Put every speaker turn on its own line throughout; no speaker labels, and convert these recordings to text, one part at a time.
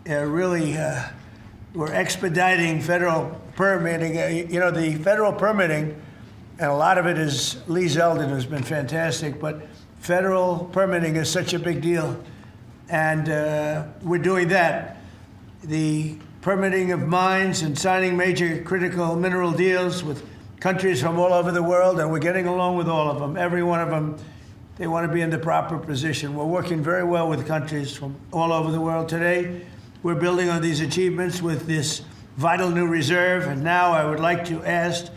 really we're expediting federal permitting. The federal permitting, and a lot of it is Lee Zeldin, who's been fantastic, but federal permitting is such a big deal. And we're doing that. The permitting of mines and signing major critical mineral deals with countries from all over the world, and we're getting along with all of them. Every one of them, they want to be in the proper position. We're working very well with countries from all over the world. Today, we're building on these achievements with this vital new reserve. And now I would like to ask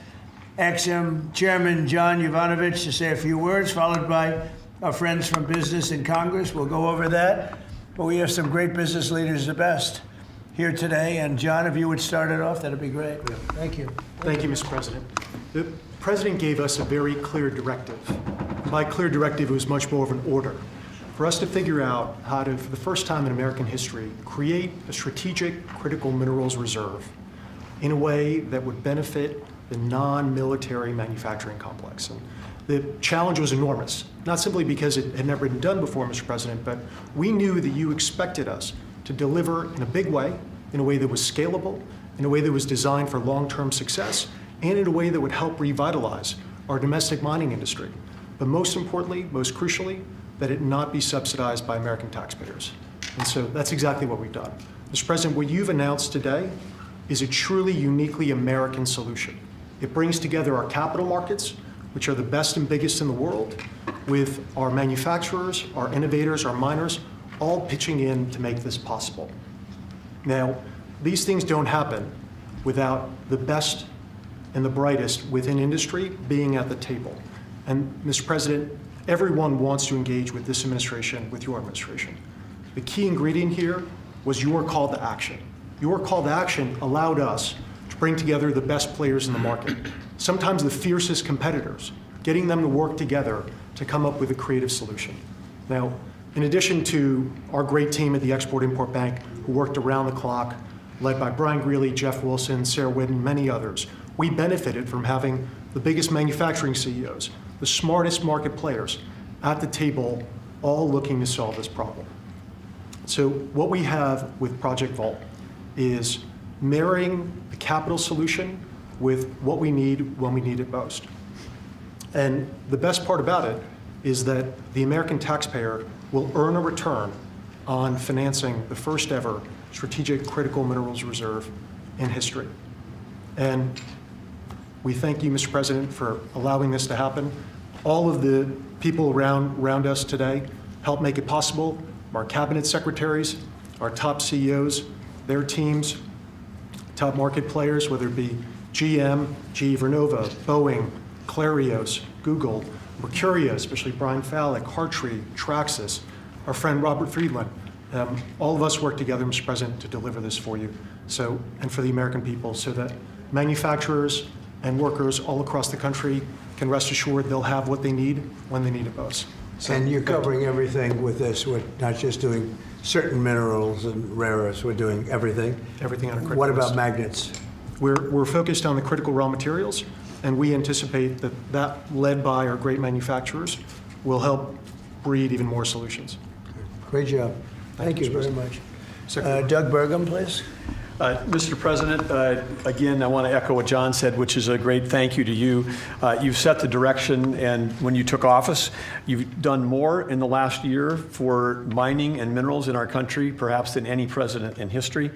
Exim Chairman John Yovanovitch to say a few words, followed by our friends from business and Congress. We'll go over that. But we have some great business leaders, the best, here today. And John, if you would start it off, that'd be great. Yeah. Thank you.
Thank you, Mr. President. The President gave us a very clear directive. By clear directive, it was much more of an order for us to figure out how to, for the first time in American history, create a strategic critical minerals reserve in a way that would benefit the non-military manufacturing complex. And the challenge was enormous, not simply because it had never been done before, Mr. President, but we knew that you expected us to deliver in a big way, in a way that was scalable, in a way that was designed for long-term success, and in a way that would help revitalize our domestic mining industry. But most importantly, most crucially, that it not be subsidized by American taxpayers. And so that's exactly what we've done. Mr. President, what you've announced today is a truly uniquely American solution. It brings together our capital markets, which are the best and biggest in the world, with our manufacturers, our innovators, our miners, all pitching in to make this possible. Now, these things don't happen without the best and the brightest within industry being at the table. And Mr. President, everyone wants to engage with this administration, with your administration. The key ingredient here was your call to action. Your call to action allowed us to bring together the best players in the market, sometimes the fiercest competitors, getting them to work together to come up with a creative solution. Now, in addition to our great team at the Export-Import Bank, who worked around the clock, led by Brian Greeley, Jeff Wilson, Sarah Whitten, many others, we benefited from having the biggest manufacturing CEOs, the smartest market players at the table, all looking to solve this problem. So what we have with Project Vault is marrying the capital solution with what we need when we need it most. And the best part about it is that the American taxpayer will earn a return on financing the first ever strategic critical minerals reserve in history. And we thank you, Mr. President, for allowing this to happen. All of the people around us today help make it possible. Our cabinet secretaries, our top CEOs, their teams, top market players, whether it be GM, GE Vernova, Boeing, Clarios, Google, Mercuria, especially Brian Fallick, Hartree, Traxxas, our friend Robert Friedland. All of us work together, Mr. President, to deliver this for you, and for the American people, so that manufacturers and workers all across the country can rest assured they'll have what they need when they need it most.
So, and you're covering everything with this. We're not just doing certain minerals and rare earths. We're doing everything.
Everything on a critical
What about
list.
Magnets?
We're focused on the critical raw materials, and we anticipate that led by our great manufacturers, will help breed even more solutions.
Great job. Thank you very much. Doug Burgum, please.
Mr. President, again, I want to echo what John said, which is a great thank you to you. You've set the direction, and when you took office, you've done more in the last year for mining and minerals in our country, perhaps than any president in history.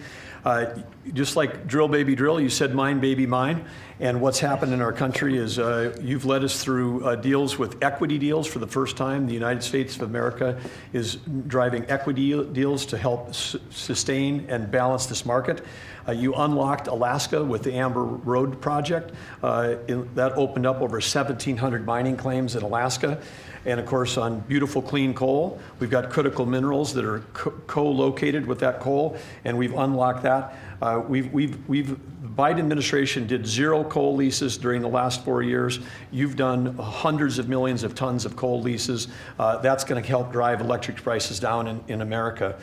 Just like drill, baby, drill, you said mine, baby, mine. And what's happened in our country is you've led us through deals with equity deals for the first time. The United States of America is driving equity deals to help sustain and balance this market. You unlocked Alaska with the Amber Road project. That opened up over 1,700 mining claims in Alaska. And of course, on beautiful clean coal, we've got critical minerals that are co-located with that coal, and we've unlocked that. The Biden administration did 0 coal leases during the last 4 years. You've done hundreds of millions of tons of coal leases. That's going to help drive electric prices down in America.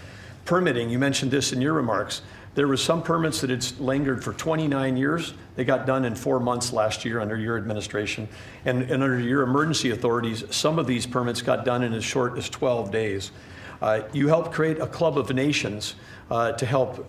Permitting, you mentioned this in your remarks. There were some permits that had lingered for 29 years. They got done in 4 months last year under your administration. And under your emergency authorities, some of these permits got done in as short as 12 days. You helped create a club of nations to help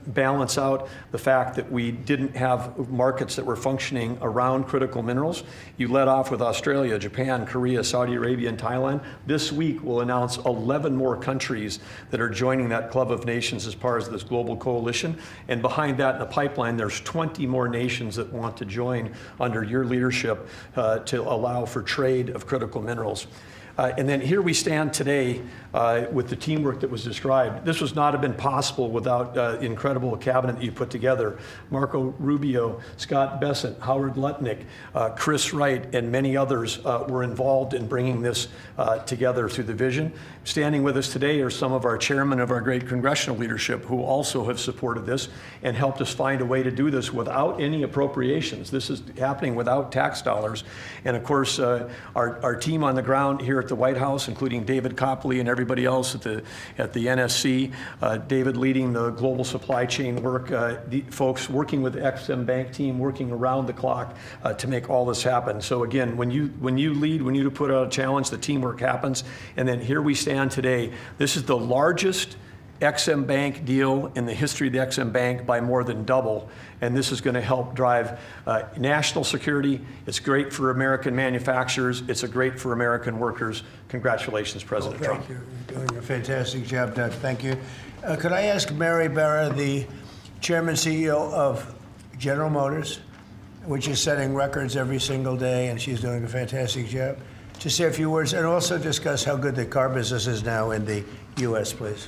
balance out the fact that we didn't have markets that were functioning around critical minerals. You led off with Australia, Japan, Korea, Saudi Arabia, and Thailand. This week we'll announce 11 more countries that are joining that club of nations as part of this global coalition. And behind that in the pipeline, there's 20 more nations that want to join under your leadership to allow for trade of critical minerals. And then here we stand today with the teamwork that was described. This would not have been possible without the incredible cabinet that you put together. Marco Rubio, Scott Bessent, Howard Lutnick, Chris Wright, and many others were involved in bringing this together through the vision. Standing with us today are some of our chairmen of our great congressional leadership who also have supported this and helped us find a way to do this without any appropriations. This is happening without tax dollars. And of course, our team on the ground here at the White House, including David Copley and everybody else at the NSC, David leading the global supply chain work, the folks working with the Ex-Im Bank team, working around the clock to make all this happen. So again, when you lead, when you put out a challenge, the teamwork happens. And then here we stand today. This is the largest Ex-Im Bank deal in the history of the Ex-Im Bank by more than double. And this is going to help drive national security. It's great for American manufacturers. It's great for American workers. Congratulations, President Trump.
Thank you. You're doing a fantastic job, Doug. Thank you. Could I ask Mary Barra, the Chairman CEO of General Motors, which is setting records every single day, and she's doing a fantastic job, to say a few words and also discuss how good the car business is now in the U.S., please.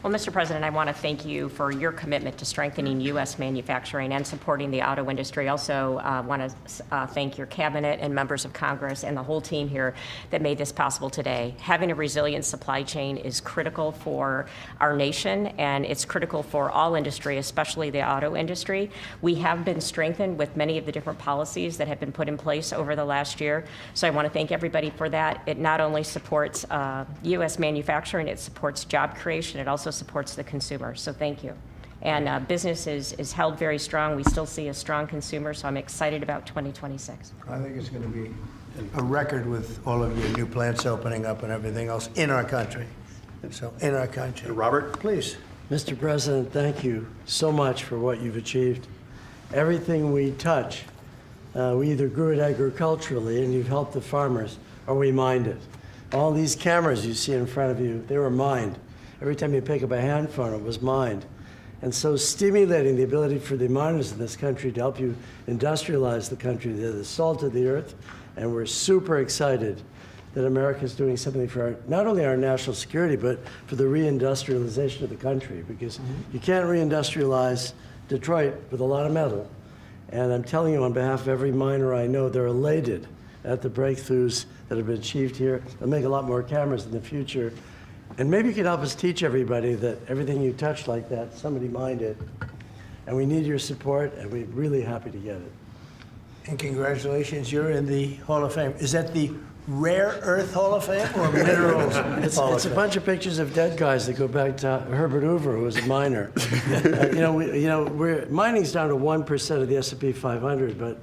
Well, Mr. President, I want to thank you for your commitment to strengthening U.S. manufacturing and supporting the auto industry. Also want to thank your cabinet and members of Congress and the whole team here that made this possible today. Having a resilient supply chain is critical for our nation, and it's critical for all industry, especially the auto industry. We have been strengthened with many of the different policies that have been put in place over the last year. So I want to thank everybody for that. It not only supports U.S. manufacturing, it supports job creation. It also supports the consumer, so thank you. And business is held very strong. We still see a strong consumer, so I'm excited about 2026.
I think it's going to be a record with all of your new plants opening up and everything else in our country. So, in our country.
Robert?
Please.
Mr. President, thank you so much for what you've achieved. Everything we touch, we either grew it agriculturally, and you've helped the farmers, or we mined it. All these cameras you see in front of you, they were mined. Every time you pick up a hand phone, it was mined. And so stimulating the ability for the miners in this country to help you industrialize the country, they're the salt of the earth, and we're super excited that America is doing something for not only our national security, but for the reindustrialization of the country, because you can't reindustrialize Detroit with a lot of metal. And I'm telling you on behalf of every miner I know, they're elated at the breakthroughs that have been achieved here. They'll make a lot more cameras in the future. And maybe you could help us teach everybody that everything you touch like that, somebody mined it. And we need your support, and we're really happy to get it.
And congratulations, you're in the Hall of Fame. Is that the Rare Earth Hall of Fame or Minerals Hall of
It's a
Fame?
bunch of pictures of dead guys that go back to Herbert Hoover, who was a miner. Mining's down to 1% of the S&P 500, but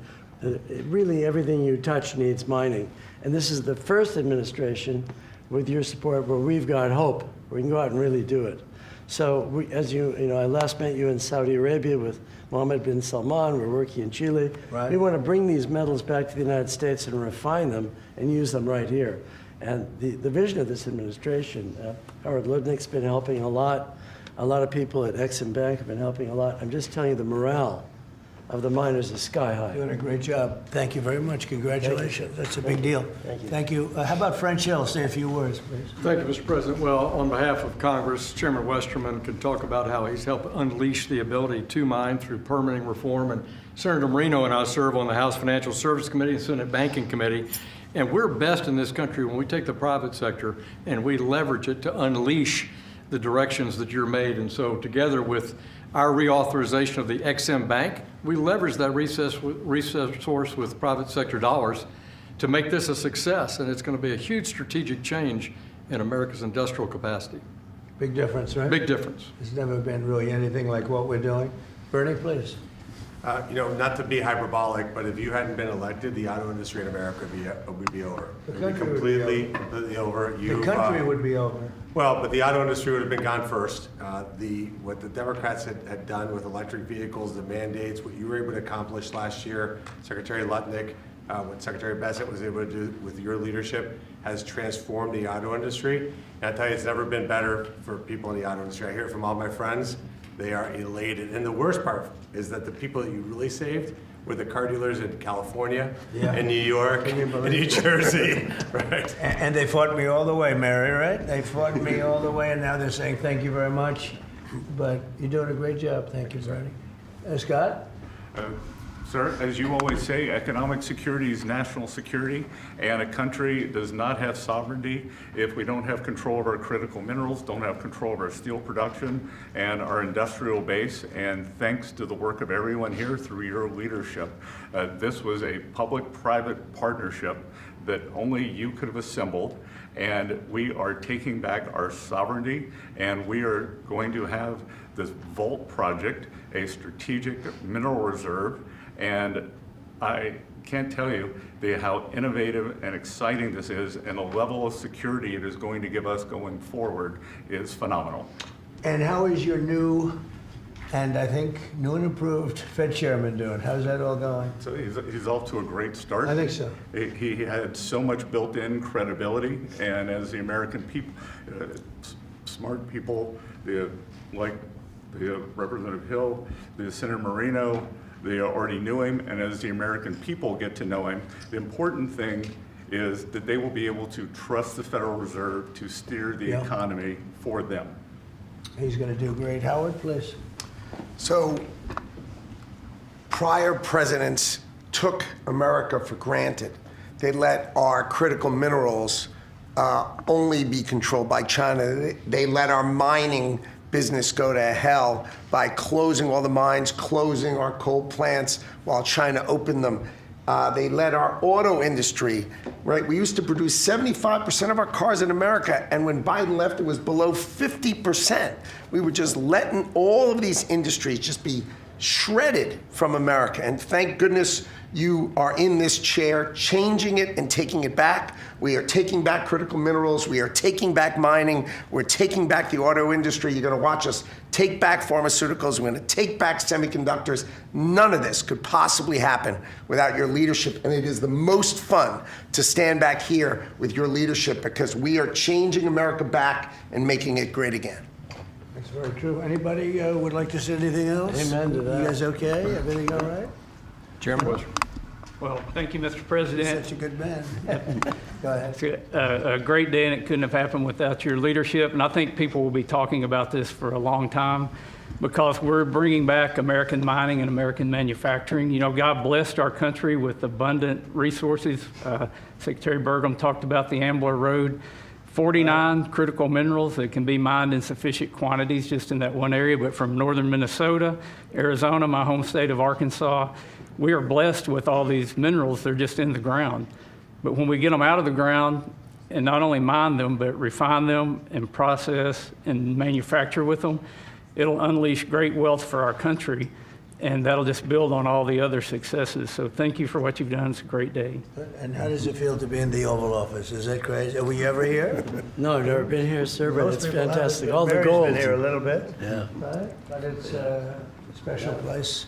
really everything you touch needs mining. And this is the first administration with your support where we've got hope. We can go out and really do it. So as I last met you in Saudi Arabia with Mohammed bin Salman. We're working in Chile.
Right.
We want to bring these metals back to the United States and refine them and use them right here. And the vision of this administration, Howard Lutnick's been helping a lot. A lot of people at Ex-Im Bank have been helping a lot. I'm just telling you, the morale of the miners is sky high.
Doing a great job. Thank you very much. Congratulations. That's a big deal.
Thank you.
Thank you. How about French Hill? Say a few words, please.
Thank you, Mr. President. Well, on behalf of Congress, Chairman Westerman could talk about how he's helped unleash the ability to mine through permitting reform. And Senator Marino and I serve on the House Financial Services Committee and Senate Banking Committee. And we're best in this country when we take the private sector and we leverage it to unleash the directions that you're made. And so together with our reauthorization of the Ex-Im Bank, we leverage that resource with private sector dollars to make this a success. And it's going to be a huge strategic change in America's industrial capacity.
Big difference, right?
Big difference.
There's never been really anything like what we're doing. Bernie, please.
Not to be hyperbolic, but if you hadn't been elected, the auto industry in America would be over.
The
It would be
country would be
completely over.
The country would be over.
Well, but the auto industry would have been gone first. What the Democrats had done with electric vehicles, the mandates, what you were able to accomplish last year, Secretary Lutnick, what Secretary Bassett was able to do with your leadership has transformed the auto industry. And I tell you, it's never been better for people in the auto industry. I hear it from all my friends. They are elated. And the worst part is that the people that you really saved were the car dealers in California, in New York, in New Jersey, right?
And they fought me all the way, Mary, right? They fought me all the way, and now they're saying thank you very much. But you're doing a great job. Thank you, Bernie. Scott?
Sir, as you always say, economic security is national security, and a country does not have sovereignty if we don't have control of our critical minerals, don't have control of our steel production and our industrial base. And thanks to the work of everyone here through your leadership, this was a public-private partnership that only you could have assembled. And we are taking back our sovereignty, and we are going to have this Vault project, a strategic mineral reserve. And I can't tell you how innovative and exciting this is, and the level of security it is going to give us going forward is phenomenal.
And how is your new, and I think new and improved Fed chairman doing? How's that all going?
So he's off to a great start.
I think so.
He had so much built-in credibility, and as the American people, smart people, like the Representative Hill, the Senator Moreno, they already knew him, and as the American people get to know him, the important thing is that they will be able to trust the Federal Reserve to steer the economy for them.
He's going to do great. Howard, please.
So, prior presidents took America for granted. They let our critical minerals only be controlled by China. They let our mining business go to hell by closing all the mines, closing our coal plants while China opened them. They let our auto industry, right? We used to produce 75% of our cars in America, and when Biden left, it was below 50%. We were just letting all of these industries just be shredded from America. And thank goodness you are in this chair, changing it and taking it back. We are taking back critical minerals. We are taking back mining. We're taking back the auto industry. You're going to watch us take back pharmaceuticals. We're going to take back semiconductors. None of this could possibly happen without your leadership. And it is the most fun to stand back here with your leadership because we are changing America back and making it great again.
That's very true. Anybody would like to say anything else?
Amen to that.
You guys okay? Everything all right?
Chairman.
Well, thank you, Mr.
You're
President.
such a good man. Go ahead.
It's a great day, and it couldn't have happened without your leadership. And I think people will be talking about this for a long time because we're bringing back American mining and American manufacturing. You know, God blessed our country with abundant resources. Secretary Burgum talked about the Ambler Road. 49 critical minerals that can be mined in sufficient quantities just in that one area, but from northern Minnesota, Arizona, my home state of Arkansas, we are blessed with all these minerals. They're just in the ground. But when we get them out of the ground and not only mine them, but refine them and process and manufacture with them, it'll unleash great wealth for our country, and that'll just build on all the other successes. So thank you for what you've done. It's a great day.
And how does it feel to be in the Oval Office? Is that crazy? Were you ever here?
No, I've never been here, sir, but it's
people
fantastic.
have.
All the
Mary's
gold.
been here a little bit.
Yeah.
Right? But it's a special place.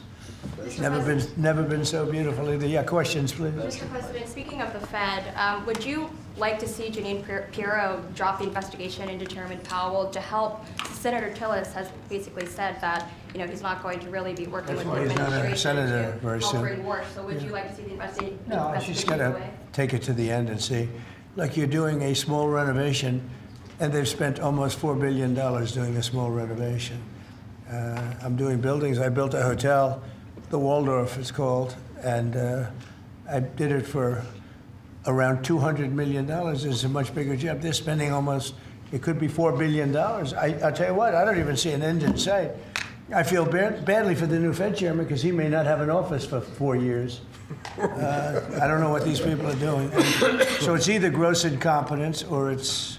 Never been so beautiful either. Yeah, questions, please.
Mr. President, speaking of the Fed, would you like to see Janine Pirro drop the investigation into Chairman Powell to help? Senator Tillis has basically said that he's not going to really be working with the
He's not a
administration
senator
to
very
help
soon.
brainwash. So would you like to see the investigation?
No, she's got to take it to the end and see. Like you're doing a small renovation, and they've spent almost $4 billion doing a small renovation. I'm doing buildings. I built a hotel, the Waldorf it's called, and I did it for around $200 million. It's a much bigger job. They're spending almost, it could be $4 billion. I'll tell you what, I don't even see an end in sight. I feel badly for the new Fed chairman because he may not have an office for 4 years. I don't know what these people are doing. So it's either gross incompetence or it's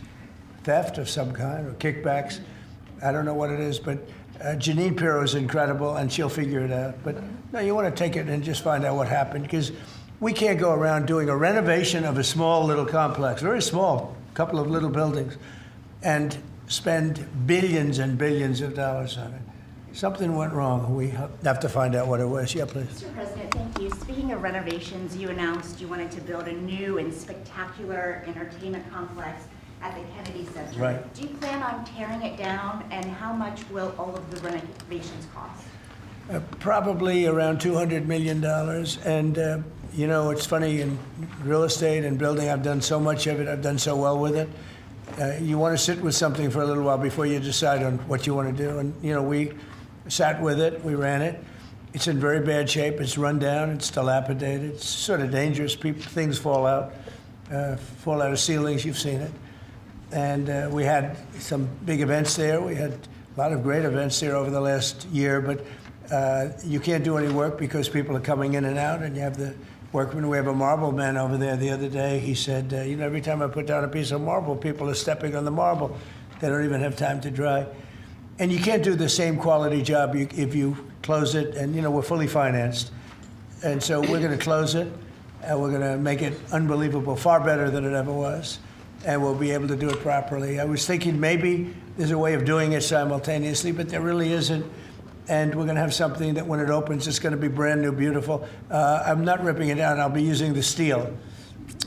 theft of some kind or kickbacks. I don't know what it is, but Janine Pirro is incredible, and she'll figure it out. But no, you want to take it and just find out what happened, because we can't go around doing a renovation of a small little complex, very small, couple of little buildings, and spend billions and billions of dollars on it. Something went wrong. We have to find out what it was. Yeah, please.
Mr. President, thank you. Speaking of renovations, you announced you wanted to build a new and spectacular entertainment complex at the Kennedy Center.
Right.
Do you plan on tearing it down, and how much will all of the renovations cost?
Probably around $200 million. And, you know, it's funny, in real estate and building, I've done so much of it. I've done so well with it. You want to sit with something for a little while before you decide on what you want to do. And, you know, we sat with it. We ran it. It's in very bad shape. It's run down. It's dilapidated. It's sort of dangerous. Things fall out of ceilings. You've seen it. And we had some big events there. We had a lot of great events there over the last year, but you can't do any work because people are coming in and out, and you have the workmen. We have a marble man over there the other day. He said, you know, every time I put down a piece of marble, people are stepping on the marble. They don't even have time to dry. And you can't do the same quality job if you close it, and, you know, we're fully financed. And so we're going to close it, and we're going to make it unbelievable, far better than it ever was. And we'll be able to do it properly. I was thinking maybe there's a way of doing it simultaneously, but there really isn't. And we're going to have something that when it opens, it's going to be brand new, beautiful. I'm not ripping it down. I'll be using the steel.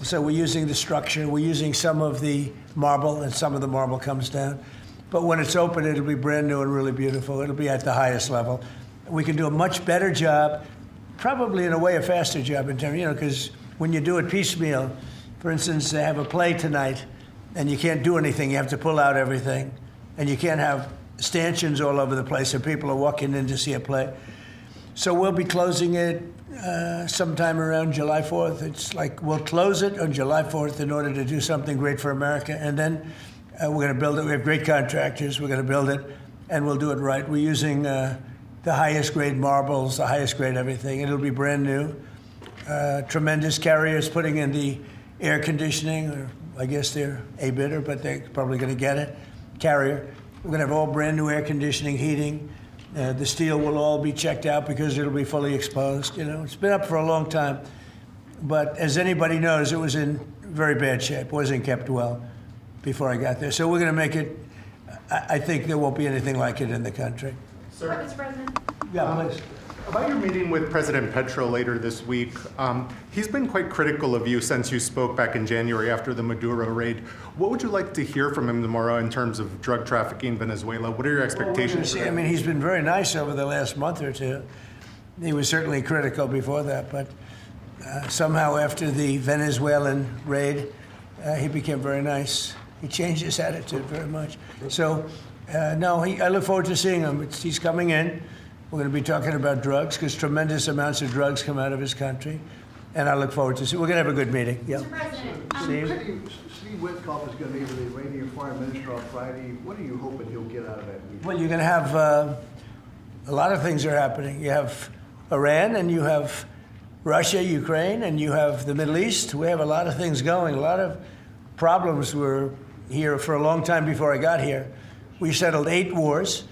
So we're using the structure. We're using some of the marble, and some of the marble comes down. But when it's open, it'll be brand new and really beautiful. It'll be at the highest level. We can do a much better job, probably in a way a faster job in terms, you know, because when you do it piecemeal, for instance, they have a play tonight, and you can't do anything. You have to pull out everything. And you can't have stanchions all over the place, and people are walking in to see a play. So we'll be closing it sometime around July 4th. It's like we'll close it on July 4th in order to do something great for America. And then we're going to build it. We have great contractors. We're going to build it, and we'll do it right. We're using the highest grade marbles, the highest grade everything. It'll be brand new. Tremendous carriers putting in the air conditioning, or I guess they're a bidder, but they're probably going to get it. Carrier. We're going to have all brand new air conditioning, heating. The steel will all be checked out because it'll be fully exposed. You know, it's been up for a long time, but as anybody knows, it was in very bad shape. Wasn't kept well before I got there. So we're going to make it. I think there won't be anything like it in the country.
Sir, Mr. President?
Yeah, please.
About your meeting with President Petro later this week, he's been quite critical of you since you spoke back in January after the Maduro raid. What would you like to hear from him tomorrow in terms of drug trafficking in Venezuela? What are your expectations?
I mean, he's been very nice over the last month or two. He was certainly critical before that, but somehow after the Venezuelan raid, he became very nice. He changed his attitude very much. So, no, I look forward to seeing him. He's coming in. We're going to be talking about drugs because tremendous amounts of drugs come out of his country. And I look forward to see. We're going to have a good meeting. Yeah.
Mr. President,
Steve Witkoff is going to be with the Iranian Foreign Minister on Friday. What are you hoping he'll get out of that meeting?
Well, you're going to have a lot of things are happening. You have Iran, and you have Russia, Ukraine, and you have the Middle East. We have a lot of things going. A lot of problems were here for a long time before I got here. We settled 8 wars,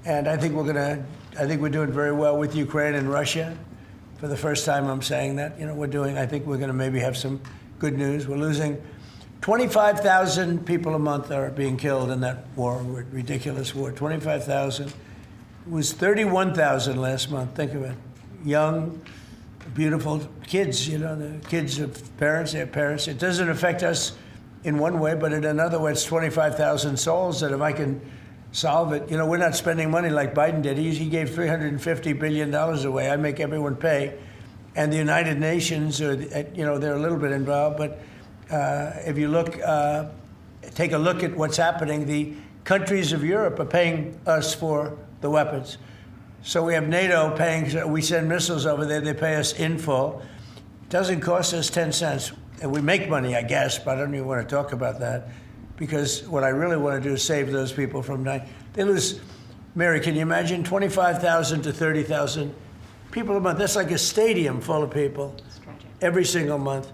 and I think we're doing very well with Ukraine and Russia. For the first time, I'm saying that. You know, I think we're going to maybe have some good news. We're losing 25,000 people a month are being killed in that war, ridiculous war. 25,000. It was 31,000 last month. Think of it. Young, beautiful kids, you know, the kids of parents, their parents. It doesn't affect us in one way, but in another way, it's 25,000 souls that if I can solve it. You know, we're not spending money like Biden did. He gave $350 billion away. I make everyone pay. And the United Nations, you know, they're a little bit involved. But if you look, take a look at what's happening, the countries of Europe are paying us for the weapons. So we have NATO paying, we send missiles over there, they pay us in full. It doesn't cost us 10 cents. And we make money, I guess, but I don't even want to talk about that. Because what I really want to do is save those people from dying. They lose, Mary, can you imagine 25,000 to 30,000 people a month? That's like a stadium full of people every single month.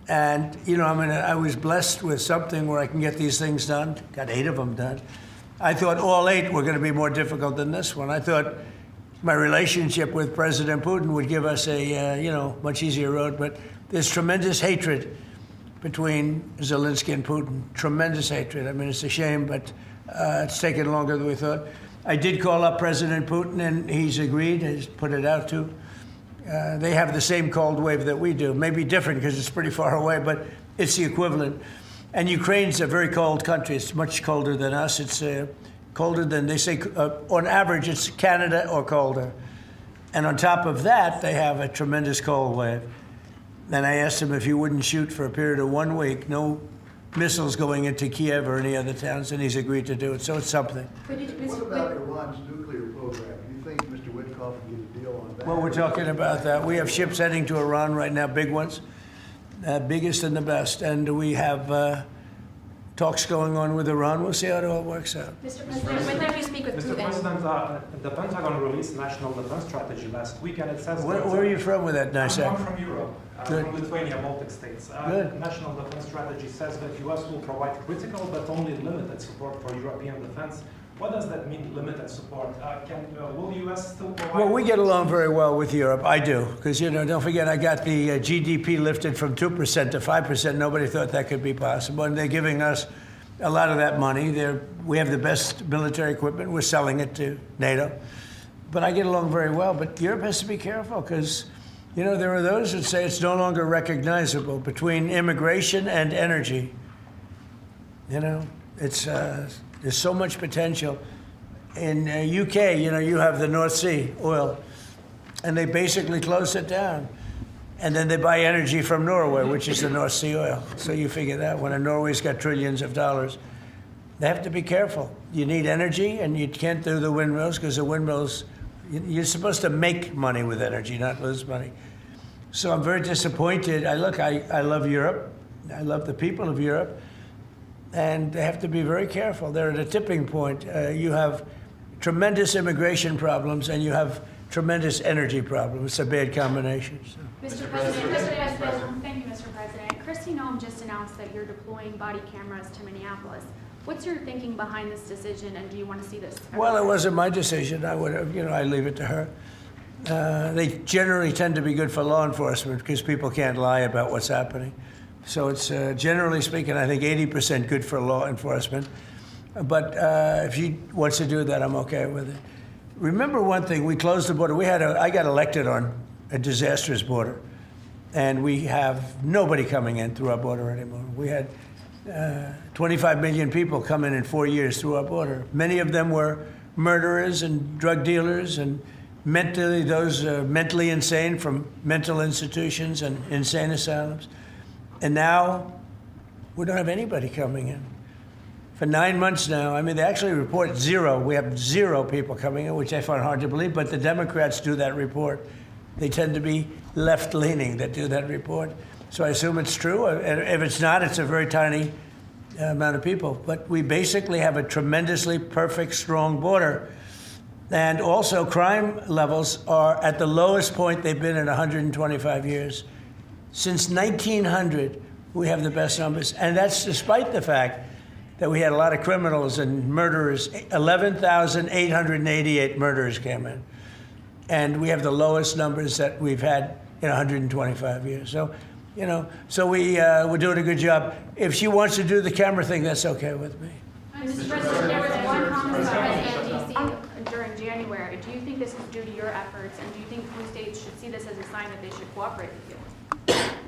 And, you know, I was blessed with something where I can get these things done. Got 8 of them done. I thought all 8 were going to be more difficult than this one. I thought my relationship with President Putin would give us a, you know, much easier road. But there's tremendous hatred between Zelensky and Putin. Tremendous hatred. I mean, it's a shame, but It's taken longer than we thought. I did call up President Putin, and he's agreed. He's put it out too. They have the same cold wave that we do. Maybe different because it's pretty far away, but it's the equivalent. And Ukraine's a very cold country. It's much colder than us. It's colder than, they say, on average, it's Canada or colder. And on top of that, they have a tremendous cold wave. And I asked him if he wouldn't shoot for a period of 1 week, no missiles going into Kiev or any other towns, and he's agreed to do it. So it's something.
What about Iran's nuclear program? Do you think Mr. Witkoff can get a deal on that?
Well, we're talking about that. We have ships heading to Iran right now, big ones, biggest and the best. And we have talks going on with Iran. We'll see how it all works out.
Mr. President, when did you speak with
Mr.
Putin?
President, the Pentagon released National Defense Strategy last week, and it says
Where are you from with that nice
I'm
accent?
from Europe,
Good.
from Lithuania, Baltic states.
Good.
National Defense Strategy says that U.S. will provide critical but only limited support for European defense. What does that mean, limited support? Will the U.S. still provide?
Well, we get along very well with Europe. I do, because, you know, don't forget, I got the GDP lifted from 2% to 5%. Nobody thought that could be possible. And they're giving us a lot of that money. We have the best military equipment. We're selling it to NATO. But I get along very well. But Europe has to be careful because, you know, there are those that say it's no longer recognizable between immigration and energy. You know, it's there's so much potential. In UK, you know, you have the North Sea oil, and they basically closed it down. And then they buy energy from Norway, which is the North Sea oil. So you figure that when Norway's got trillions of dollars, they have to be careful. You need energy, and you can't do the windmills because the windmills, you're supposed to make money with energy, not lose money. So I'm very disappointed. I love Europe. I love the people of Europe. And they have to be very careful. They're at a tipping point. You have tremendous immigration problems, and you have tremendous energy problems. It's a bad combination. So.
Mr. President, thank you, Mr. President. Kristi Noem just announced that you're deploying body cameras to Minneapolis. What's your thinking behind this decision, and do you want to see this?
Well, it wasn't my decision. I would have, you know, I leave it to her. They generally tend to be good for law enforcement because people can't lie about what's happening. So it's generally speaking, I think 80% good for law enforcement. But if she wants to do that, I'm okay with it. Remember one thing, we closed the border. I got elected on a disastrous border, and we have nobody coming in through our border anymore. We had 25 million people come in 4 years through our border. Many of them were murderers and drug dealers and mentally insane from mental institutions and insane asylums. And now we don't have anybody coming in. For 9 months now, I mean, they actually report zero. We have 0 people coming in, which I find hard to believe, but the Democrats do that report. They tend to be left-leaning that do that report. So I assume it's true. And if it's not, it's a very tiny amount of people. But we basically have a tremendously perfect, strong border. And also, crime levels are at the lowest point they've been in 125 years. Since 1900, we have the best numbers. And that's despite the fact that we had a lot of criminals and murderers. 11,888 murderers came in. And we have the lowest numbers that we've had in 125 years. So, you know, we're doing a good job. If she wants to do the camera thing, that's okay with me.
Mr. President, there was one comment by President DC during January. Do you think this is due to your efforts, and do you think blue states should see this as a sign that they should cooperate with you?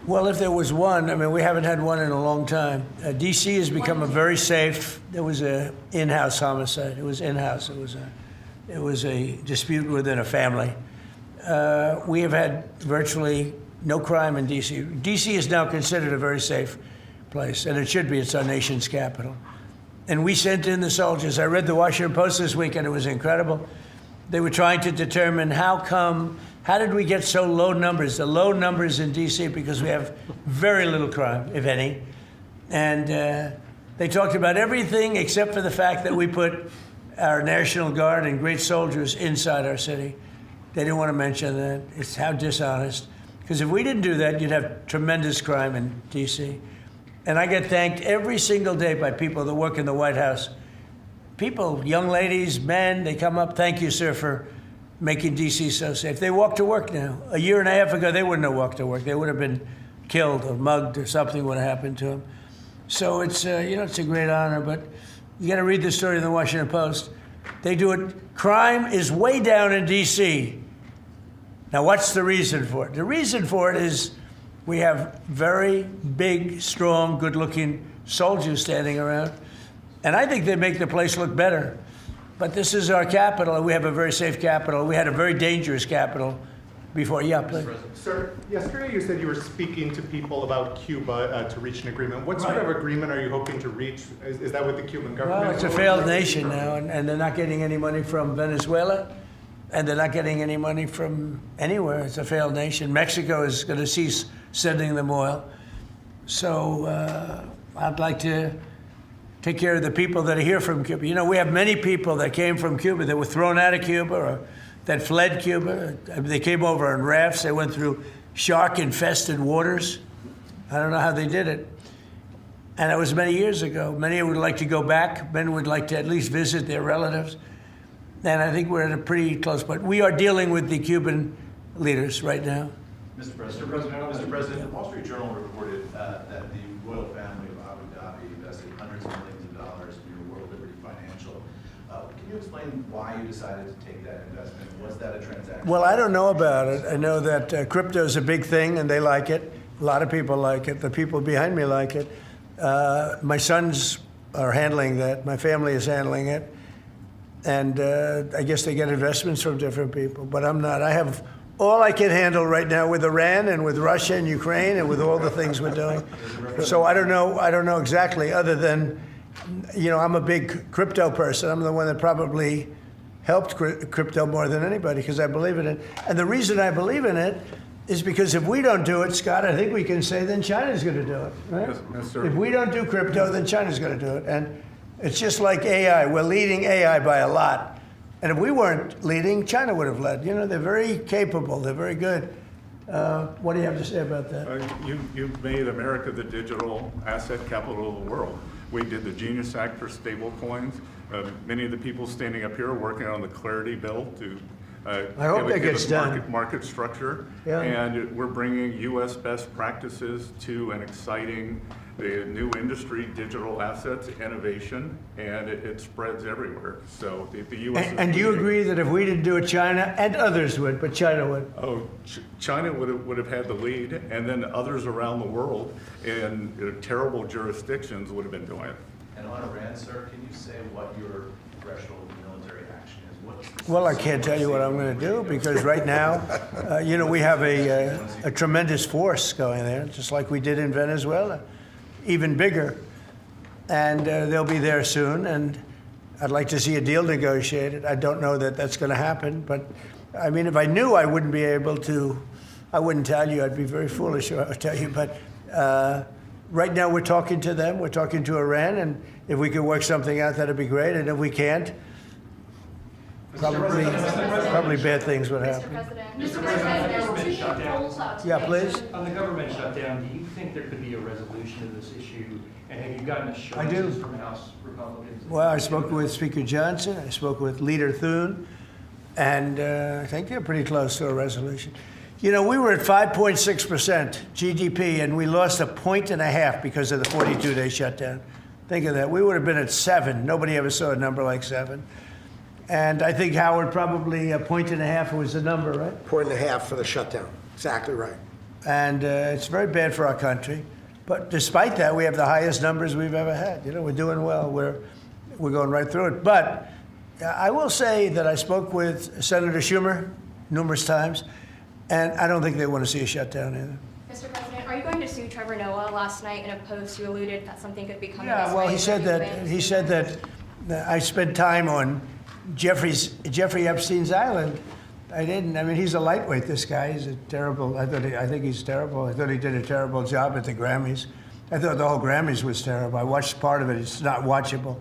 Well, if there was one, I mean, we haven't had one in a long time. D.C. has become a very safe. There was an in-house homicide. It was in-house. It was a dispute within a family. We have had virtually no crime in D.C. D.C. is now considered a very safe place, and it should be. It's our nation's capital. And we sent in the soldiers. I read the Washington Post this week, and it was incredible. They were trying to determine how did we get so low numbers? The low numbers in D.C. because we have very little crime, if any. And they talked about everything except for the fact that we put our National Guard and great soldiers inside our city. They didn't want to mention that. It's how dishonest. Because if we didn't do that, you'd have tremendous crime in D.C. And I get thanked every single day by people that work in the White House. People, young ladies, men, they come up, thank you, sir, for making D.C. so safe. They walk to work now. A year and a half ago, they wouldn't have walked to work. They would have been killed or mugged or something would have happened to them. So it's, it's a great honor. But You got to read the story in the Washington Post. They do it. Crime is way down in D.C. Now, what's the reason for it? The reason for it is we have very big, strong, good-looking soldiers standing around. And I think they make the place look better. But this is our capital, and we have a very safe capital. We had a very dangerous capital before. Yeah, please.
Sir, yesterday you said you were speaking to people about Cuba to reach an agreement. What sort of agreement are you hoping to reach? Is that with the Cuban government?
Well, it's a failed nation now, and they're not getting any money from Venezuela, and they're not getting any money from anywhere. It's a failed nation. Mexico is going to cease sending them oil. So I'd like to take care of the people that are here from Cuba. You know, we have many people that came from Cuba that were thrown out of Cuba or that fled Cuba. They came over on rafts. They went through shark-infested waters. I don't know how they did it. And it was many years ago. Many would like to go back. Many would like to at least visit their relatives. And I think we're at a pretty close point. We are dealing with the Cuban leaders right now.
Mr. President, the Wall Street Journal reported that the royal family of Abu Dhabi invested hundreds of millions of dollars in your World Liberty Financial. Can you explain why you decided to take that investment? Was that a transaction?
Well, I don't know about it. I know that crypto is a big thing, and they like it. A lot of people like it. The people behind me like it. My sons are handling that. My family is handling it. And I guess they get investments from different people, but I'm not. I have all I can handle right now with Iran and with Russia and Ukraine and with all the things we're doing. So I don't know exactly, other than, you know, I'm a big crypto person. I'm the one that probably helped crypto more than anybody because I believe in it. And the reason I believe in it is because if we don't do it, Scott, I think we can say then China's going to do it, right?
Yes, sir.
If we don't do crypto, then China's going to do it. And it's just like AI. We're leading AI by a lot. And if we weren't leading, China would have led. You know, they're very capable. They're very good. What do you have to say about that?
You've made America the digital asset capital of the world. We did the Genius Act for stable coins. Many of the people standing up here are working on the Clarity Bill to
I hope that gets done.
Market structure.
Yeah.
And we're bringing U.S. best practices to an exciting new industry, digital assets, innovation, and it spreads everywhere. So the U.S.
And do you agree that if we didn't do it, China and others would, but China would?
Oh, China would have had the lead, and then others around the world in terrible jurisdictions would have been doing it.
And on Iran, sir, can you say what your threshold of military action is?
Well, I can't tell you what I'm going to do because right now, you know, we have a tremendous force going there, just like we did in Venezuela, even bigger. And they'll be there soon. And I'd like to see a deal negotiated. I don't know that that's going to happen. But, I mean, if I knew I wouldn't be able to, I wouldn't tell you. I'd be very foolish if I would tell you. But right now we're talking to them. We're talking to Iran. And if we could work something out, that'd be great. And if we can't, probably bad things would happen.
Mr. President,
Yeah, please.
On the government shutdown, do you think there could be a resolution to this issue? And have you gotten
I do.
assurances from House Republicans?
Well, I spoke with Speaker Johnson. I spoke with Leader Thune. And I think they're pretty close to a resolution. You know, we were at 5.6% GDP, and we lost 1.5 points because of the 42-day shutdown. Think of that. We would have been at 7. Nobody ever saw a number like 7. And I think, Howard, probably 1.5 points was the number, right?
1.5 for the shutdown. Exactly right.
And it's very bad for our country. But despite that, we have the highest numbers we've ever had. You know, we're doing well. We're going right through it. But I will say that I spoke with Senator Schumer numerous times, and I don't think they want to see a shutdown either.
Mr. President, are you going to sue Trevor Noah? Last night in a post, you alluded that something could be coming.
Yeah, well, he said that I spent time on Jeffrey Epstein's island. I didn't. I mean, he's a lightweight, this guy. He's a terrible, I think he's terrible. I thought he did a terrible job at the Grammys. I thought the whole Grammys was terrible. I watched part of it. It's not watchable.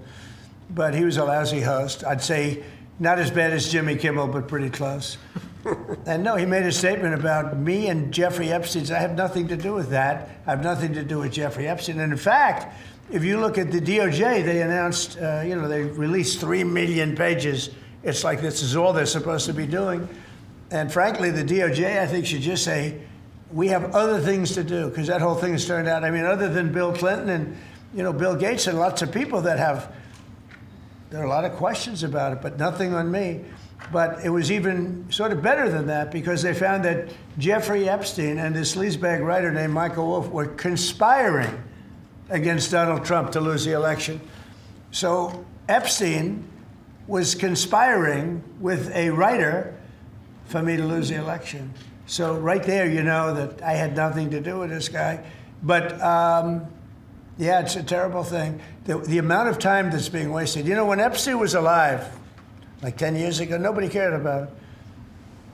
But he was a lousy host. I'd say not as bad as Jimmy Kimmel, but pretty close. And no, he made a statement about me and Jeffrey Epstein. I have nothing to do with that. I have nothing to do with Jeffrey Epstein. And in fact, if you look at the DOJ, they announced, they released 3 million pages. It's like this is all they're supposed to be doing. And frankly, the DOJ, I think, should just say, we have other things to do, because that whole thing has turned out, I mean, other than Bill Clinton and, Bill Gates and lots of people that have There are a lot of questions about it, but nothing on me. But it was even sort of better than that because they found that Jeffrey Epstein and this sleazebag writer named Michael Wolff were conspiring against Donald Trump to lose the election. So Epstein was conspiring with a writer for me to lose the election. So right there, you know that I had nothing to do with this guy. But yeah, it's a terrible thing. The amount of time that's being wasted. You know, when Epstein was alive, like 10 years ago, nobody cared about it.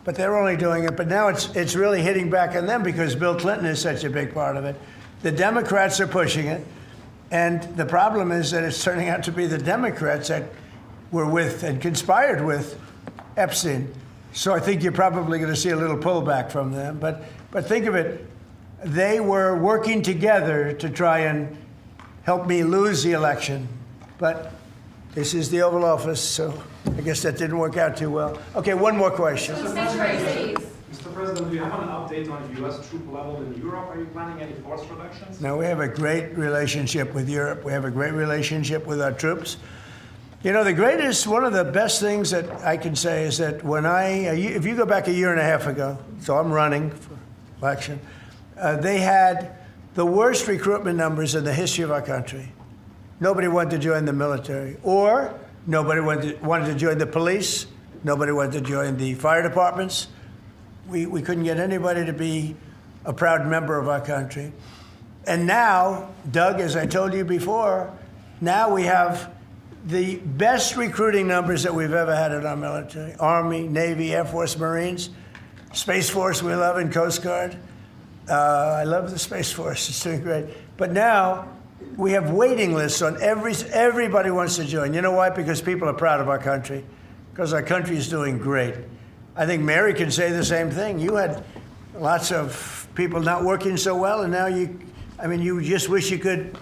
But they're only doing it. But now it's really hitting back on them because Bill Clinton is such a big part of it. The Democrats are pushing it. And the problem is that it's turning out to be the Democrats that were with and conspired with Epstein. So I think you're probably going to see a little pullback from them. But think of it. They were working together to try and help me lose the election. But this is the Oval Office, so I guess that didn't work out too well. Okay, one more question.
Mr. President, do you have an update on U.S. troop level in Europe? Are you planning any force reductions?
No, we have a great relationship with Europe. We have a great relationship with our troops. You know, one of the best things that I can say is that if you go back a year and a half ago, so I'm running for election, they had the worst recruitment numbers in the history of our country. Nobody wanted to join the military, or nobody wanted to join the police. Nobody wanted to join the fire departments. We couldn't get anybody to be a proud member of our country. And now, Doug, as I told you before, now we have the best recruiting numbers that we've ever had in our military. Army, Navy, Air Force, Marines, Space Force we love, and Coast Guard. I love the Space Force. It's doing great. But now we have waiting lists on everybody wants to join. You know why? Because people are proud of our country. Because our country is doing great. I think Mary can say the same thing. You had lots of people not working so well, and now you just wish you could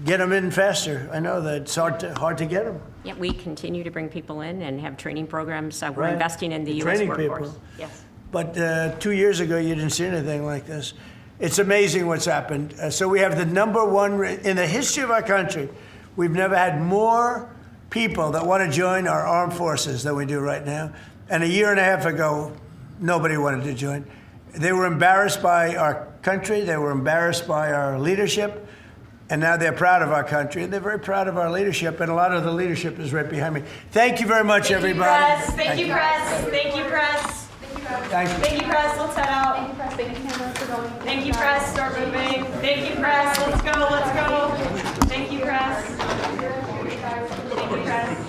get them in faster. I know that it's hard to get them.
Yeah, we continue to bring people in and have training programs. We're
Right.
investing in the U.S.
Training
workforce.
people.
Yes.
But 2 years ago, you didn't see anything like this. It's amazing what's happened. So we have the number one in the history of our country. We've never had more people that want to join our armed forces than we do right now. And a year and a half ago, nobody wanted to join. They were embarrassed by our country. They were embarrassed by our leadership. And now they're proud of our country. And they're very proud of our leadership. And a lot of the leadership is right behind me. Thank you very much, everybody.
Thank you, press. Thank you, press.
Thank you.
Thank you, press. Let's head out. Thank you, press. Thank you, Canada, for going. Thank you, press. Start moving. Thank you, press. Let's go. Let's go. Thank you, press. Thank you, press.